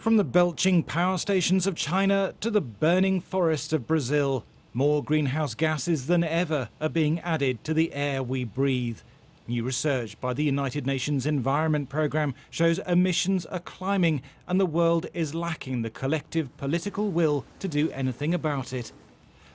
From the belching power stations of China to the burning forests of Brazil, more greenhouse gases than ever are being added to the air we breathe. New research by the United Nations Environment Programme shows emissions are climbing and the world is lacking the collective political will to do anything about it.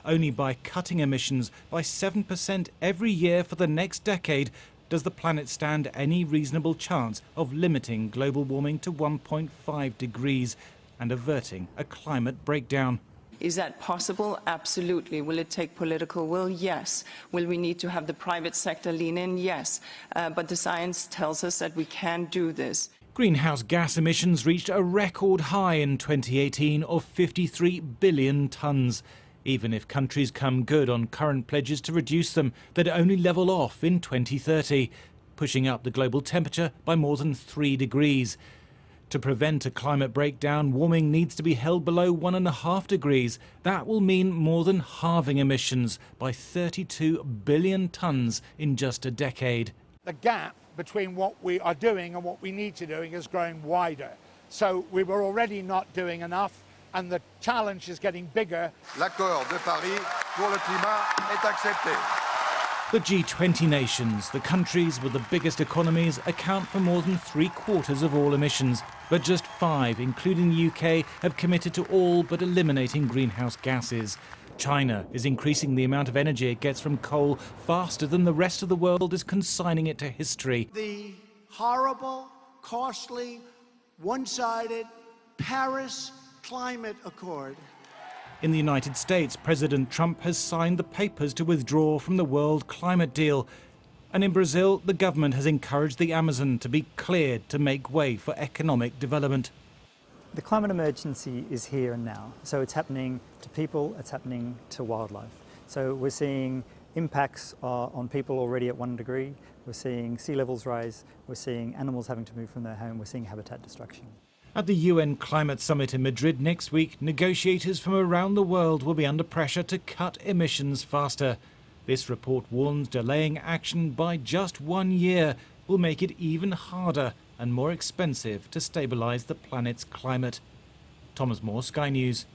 Only by cutting emissions by 7% every year for the next decade does the planet stand any reasonable chance of limiting global warming to 1.5 degrees and averting a climate breakdown. Is that possible? Absolutely. Will it take political will? Yes. Will we need to have the private sector lean in? Yes. But the science tells us that we can do this. Greenhouse gas emissions reached a record high in 2018 of 53 billion tonnes. Even if countries come good on current pledges to reduce them, they'd only level off in 2030, pushing up the global temperature by more than 3 degrees. To prevent a climate breakdown, warming needs to be held below 1.5 degrees. That will mean more than halving emissions by 32 billion tonnes in just a decade. The gap between what we are doing and what we need to do is growing wider. So we were already not doing enough, and the challenge is getting bigger. L'accord de Paris pour le climat est accepté. The G20 nations, the countries with the biggest economies, account for more than 3/4 of all emissions. But just 5, including the UK, have committed to all but eliminating greenhouse gases. China is increasing the amount of energy it gets from coal faster than the rest of the world is consigning it to history. The horrible, costly, one-sided Paris Climate Accord. In the United States, President Trump has signed the papers to withdraw from the World Climate Deal. And in Brazil, the government has encouraged the Amazon to be cleared to make way for economic development. The climate emergency is here and now. So it's happening to people, it's happening to wildlife. So we're seeing impacts on people already at 1 degree. We're seeing sea levels rise. We're seeing animals having to move from their home. We're seeing habitat destruction. At the UN Climate Summit in Madrid next week, negotiators from around the world will be under pressure to cut emissions faster. This report warns delaying action by just 1 year will make it even harder and more expensive to stabilise the planet's climate. Thomas Moore, Sky News.